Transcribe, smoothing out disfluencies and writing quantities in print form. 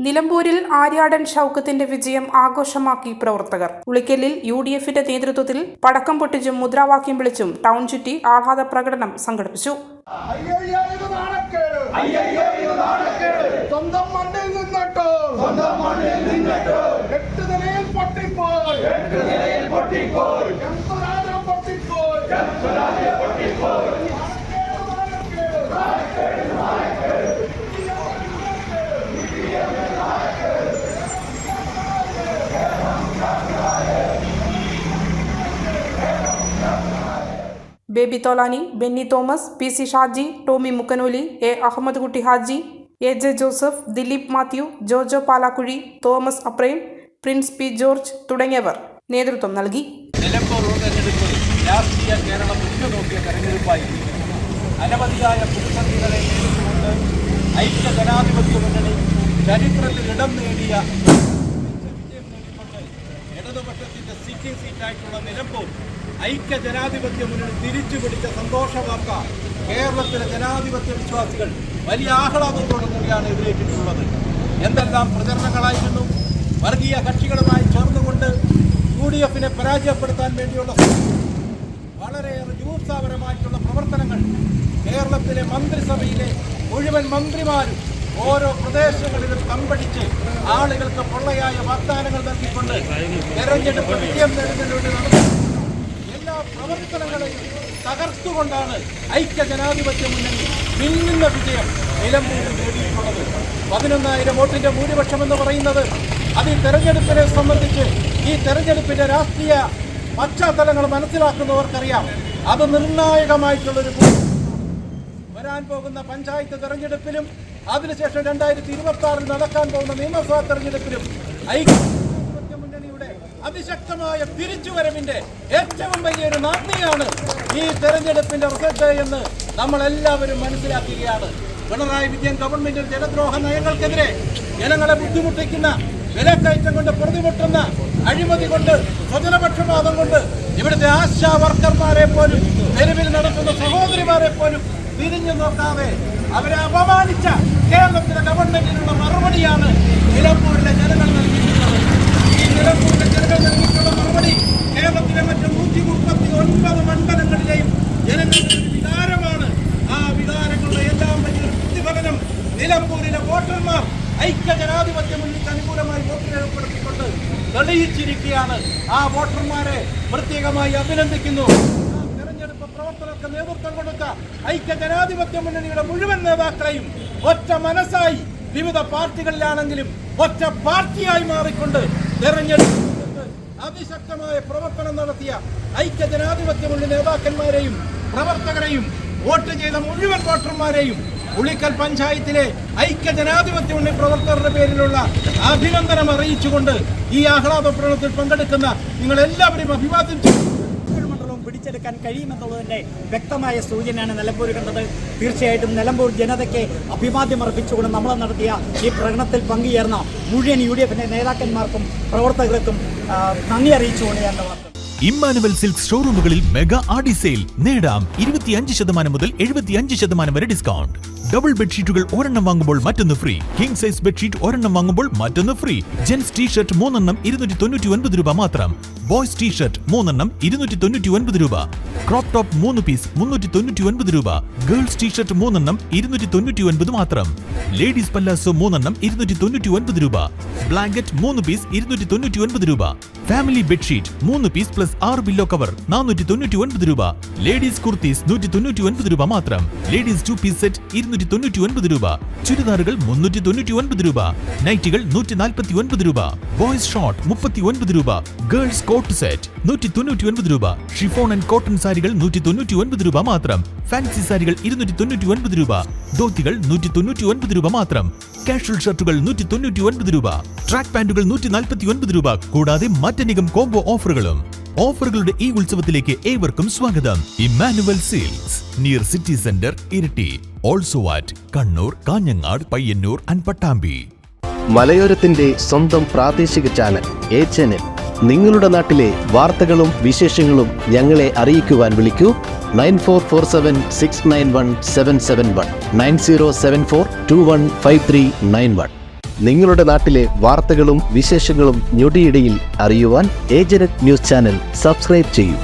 നിലമ്പൂരിൽ ആര്യാടൻ ഷൗക്കത്തിന്റെ വിജയം ആഘോഷമാക്കി പ്രവർത്തകർ. ഉളിക്കലിൽ UDFന്റെ നേതൃത്വത്തിൽ പടക്കം പൊട്ടിച്ചും മുദ്രാവാക്യം വിളിച്ചും ടൗൺ ചുറ്റി ആഹ്ലാദ പ്രകടനം സംഘടിപ്പിച്ചു. Baby Tholani, Benny Thomas, PC Shaji, Tommy Mukkanoli, A Ahammed Kutty Haji, AJ Joseph, Dileep Mathew, Jojo Palakuzhi, Thomas Aprem, Prince P George തുടങ്ങിയവർ നേതൃത്വം നൽകി. നിലമ്പൂർ തെരഞ്ഞെടുപ്പ് രാഷ്ട്രീയ കേരളം ഉറ്റുനോക്കിയ തെരഞ്ഞെടുപ്പായിരുന്നു. അനവധിയായ പ്രതിസന്ധികളെ നേരിട്ടുകൊണ്ട് ഐക്യ ജനാധിപത്യ മുന്നണി ചരിത്രത്തിൽ ഇടം നേടിയ വിജയം നേടിക്കൊണ്ട് ഇടതുപക്ഷത്തിന്റെ സിറ്റിംഗ് സീറ്റായിട്ടുള്ള നിലമ്പൂർ ഐക്യ ജനാധിപത്യ മുന്നണി തിരിച്ചു പിടിച്ച സന്തോഷ വാർത്ത കേരളത്തിലെ ജനാധിപത്യ വിശ്വാസികൾ വലിയ ആഹ്ലാദത്തോടു കൂടിയാണ് എതിരേറ്റിട്ടുള്ളത്. എന്തെല്ലാം പ്രചരണങ്ങളായിരുന്നു. വർഗീയ കക്ഷികളുമായി ചേർന്നുകൊണ്ട് UDFനെ പരാജയപ്പെടുത്താൻ വേണ്ടിയുള്ള വളരെയേറെ ജൂത്സാപരമായിട്ടുള്ള പ്രവർത്തനങ്ങൾ കേരളത്തിലെ മന്ത്രിസഭയിലെ മുഴുവൻ മന്ത്രിമാരും ഓരോ പ്രദേശങ്ങളിലും തമ്പടിച്ച് ആളുകൾക്ക് പൊള്ളയായ വാഗ്ദാനങ്ങൾ നൽകിക്കൊണ്ട് തെരഞ്ഞെടുപ്പ് വിജയം നേടുന്നതിന് വേണ്ടി നടന്നു. എല്ലാ പ്രവർത്തനങ്ങളെയും തകർത്തുകൊണ്ടാണ് ഐക്യ ജനാധിപത്യ മുന്നണി മിന്നുന്ന വിജയം നിലമ്പൂരിൽ നേടിയിട്ടുള്ളത്. 11,000 വോട്ടിന്റെ ഭൂരിപക്ഷം എന്ന് പറയുന്നത് അത് ഈ തെരഞ്ഞെടുപ്പിനെ സംബന്ധിച്ച് ഈ തെരഞ്ഞെടുപ്പിന്റെ രാഷ്ട്രീയ പശ്ചാത്തലങ്ങൾ മനസ്സിലാക്കുന്നവർക്കറിയാം. അത് നിർണായകമായിട്ടുള്ളൊരു വരാൻ പോകുന്ന പഞ്ചായത്ത് തെരഞ്ഞെടുപ്പിലും അതിനുശേഷം 2026 നടക്കാൻ പോകുന്ന നിയമസഭാ തെരഞ്ഞെടുപ്പിലും ഐക്യ മുന്നണിയുടെ അതിശക്തമായ തിരിച്ചുവരവിന്റെ ഏറ്റവും വലിയൊരു നന്ദിയാണ് ഈ തെരഞ്ഞെടുപ്പിന്റെ റിസൾട്ട് എന്ന് നമ്മളെല്ലാവരും മനസ്സിലാക്കുകയാണ്. പിണറായി വിജയൻ ഗവൺമെന്റിന്റെ ജനദ്രോഹ നയങ്ങൾക്കെതിരെ ജനങ്ങളെ ബുദ്ധിമുട്ടിക്കുന്ന വിലക്കയറ്റം കൊണ്ട് പ്രതിമുട്ടുന്ന അഴിമതി കൊണ്ട് സ്വജനപക്ഷപാതം കൊണ്ട് ഇവിടുത്തെ ആശാ വർക്കർമാരെ പോലും തെരുവിൽ നടത്തുന്ന സഹോദരിമാരെ പോലും തിരിഞ്ഞു നോക്കാതെ അവരെ അപമാനിച്ച കേരളത്തിലെ ഗവൺമെന്റിനുള്ള മറുപടിയാണ് നിലമ്പൂരിലെ ജനങ്ങൾ നൽകിയിട്ടുള്ളത്. ഈ നിലമ്പൂരിലെ ജനങ്ങൾ നൽകിയിട്ടുള്ള മറുപടി കേരളത്തിലെ മറ്റ് 139 മണ്ഡലങ്ങളിലെയും ജനങ്ങളുടെ ഒരു വികാരമാണ്. ആ വികാരങ്ങളുടെ എല്ലാം വലിയൊരു പ്രതിഫലനം നിലമ്പൂരിലെ വോട്ടർമാർ ഐക്യ ജനാധിപത്യ മുന്നണിക്ക് അനുകൂലമായി വോട്ട് രേഖപ്പെടുത്തിക്കൊണ്ട് തെളിയിച്ചിരിക്കുകയാണ്. ആ വോട്ടർമാരെ പ്രത്യേകമായി അഭിനന്ദിക്കുന്നു. തെരഞ്ഞെടുപ്പ് പ്രവർത്തനങ്ങൾക്ക് നേതൃത്വം കൊടുത്ത ഐക്യ ജനാധിപത്യ മുന്നണിയുടെ മുഴുവൻ നേതാക്കളെയും ഒറ്റ മനസ്സായി വിവിധ പാർട്ടികളിലാണെങ്കിലും ഒറ്റ പാർട്ടിയായി മാറിക്കൊണ്ട് തെരഞ്ഞെടുപ്പ് അതിശക്തമായ പ്രവർത്തനം നടത്തിയ ഐക്യ ജനാധിപത്യ മുന്നണി നേതാക്കന്മാരെയും പ്രവർത്തകരെയും വോട്ട് ചെയ്ത മുഴുവൻ വോട്ടർമാരെയും ഉളിക്കൽ പഞ്ചായത്തിലെ ഐക്യ ജനാധിപത്യ മുന്നണി പ്രവർത്തകരുടെ പേരിലുള്ള അഭിനന്ദനം അറിയിച്ചുകൊണ്ട് ഈ ആഹ്ലാദ പ്രകടനത്തിൽ പങ്കെടുക്കുന്ന നിങ്ങളെല്ലാവരെയും അഭിവാദ്യം മണ്ഡലവും പിടിച്ചെടുക്കാൻ കഴിയുമെന്നുള്ളതിന്റെ വ്യക്തമായ സൂചനയാണ് നിലമ്പൂർ കണ്ടത്. തീർച്ചയായിട്ടും നിലമ്പൂർ ജനതയ്ക്ക് അഭിവാദ്യം അർപ്പിച്ചുകൊണ്ട് നമ്മൾ നടത്തിയ ഈ പ്രകടനത്തിൽ പങ്കുചേർന്ന മുഴുവൻ UDFന്റെ നേതാക്കന്മാർക്കും പ്രവർത്തകർക്കും നന്ദി അറിയിച്ചുകൊണ്ട് ഞാൻ ഇമ്മാനുവൽ സിൽക്ക് ഷോറൂമുകളിൽ മെഗാ ആഡി സെയിൽ നേടാം 25% മുതൽ 75% വരെ ഡിസ്കൗണ്ട്. ഡബിൾ ബെഡ്ഷീറ്റുകൾ ഒരെണ്ണം വാങ്ങുമ്പോൾ മറ്റൊന്ന് ഫ്രീ. കിങ് സൈസ് ബെഡ്ഷീറ്റ് ഒരെണ്ണം വാങ്ങുമ്പോൾ മറ്റൊന്ന് ഫ്രീ. ജെൻസ് ടീഷർട്ട് 3 എണ്ണം 299 രൂപ മാത്രം. ബോയ്സ് ടീഷർട്ട് 3 എണ്ണം 299 രൂപ. ക്രോപ്പ് ടോപ്പ് 3 പീസ് 399 രൂപ. ഗേൾസ് ടീഷർട്ട് 3 എണ്ണം 299 മാത്രം. ലേഡീസ് പല്ലാസോ 3 എണ്ണം 299 രൂപ. ബ്ലാങ്കറ്റ് 3 പീസ് 299 രൂപ. Family bedsheet 3 piece plus 6 pillow cover 499 രൂപ. ലേഡീസ് കുർത്തീസ് 199 രൂപ മാത്രം. ലേഡീസ് 2 പീസ് സെറ്റ് 299 രൂപ. ചുരിദാറുകൾ 399 രൂപ. നൈറ്റികൾ 149 രൂപ. ബോയ്സ് ഷോർട്ട് 39 രൂപ. ഗേൾസ് കോട്ട് സെറ്റ് 199 രൂപ. ഷിഫോൺ ആൻഡ് കോട്ടൺ സാരികൾ 199 രൂപ മാത്രം. ഫാൻസി സാരികൾ 299 രൂപ. ധോത്തികൾ 199 രൂപ മാത്രം. കാഷ്വൽ ഷർട്ടുകൾ 199 രൂപ. ട്രാക്ക് പാന്റുകൾ 149 രൂപ. കൂടാതെ മറ്റനേകം കോംബോ ഓഫറുകളും. ഓഫറുകളുടെ ഈ ഉത്സവത്തിലേക്ക് ഏവർക്കും സ്വാഗതം. Emmanuel silks near city centre Iritty. Also at Kannur, Kanhangad, Payyanur and Pattambi. മലയോരത്തിന്റെ സ്വന്തം പ്രാദേശിക ചാനൽ A ചാനൽ. നിങ്ങളുടെ നാട്ടിലെ വാർത്തകളും വിശേഷങ്ങളും ഞങ്ങളെ അറിയിക്കുവാൻ വിളിക്കൂ 9447691771 9074215391. നിങ്ങളുടെ നാട്ടിലെ വാർത്തകളും വിശേഷങ്ങളും ഞൊടിയിടയിൽ അറിയുവാൻ ഏജനറ്റ് ന്യൂസ് ചാനൽ സബ്സ്ക്രൈബ് ചെയ്യൂ.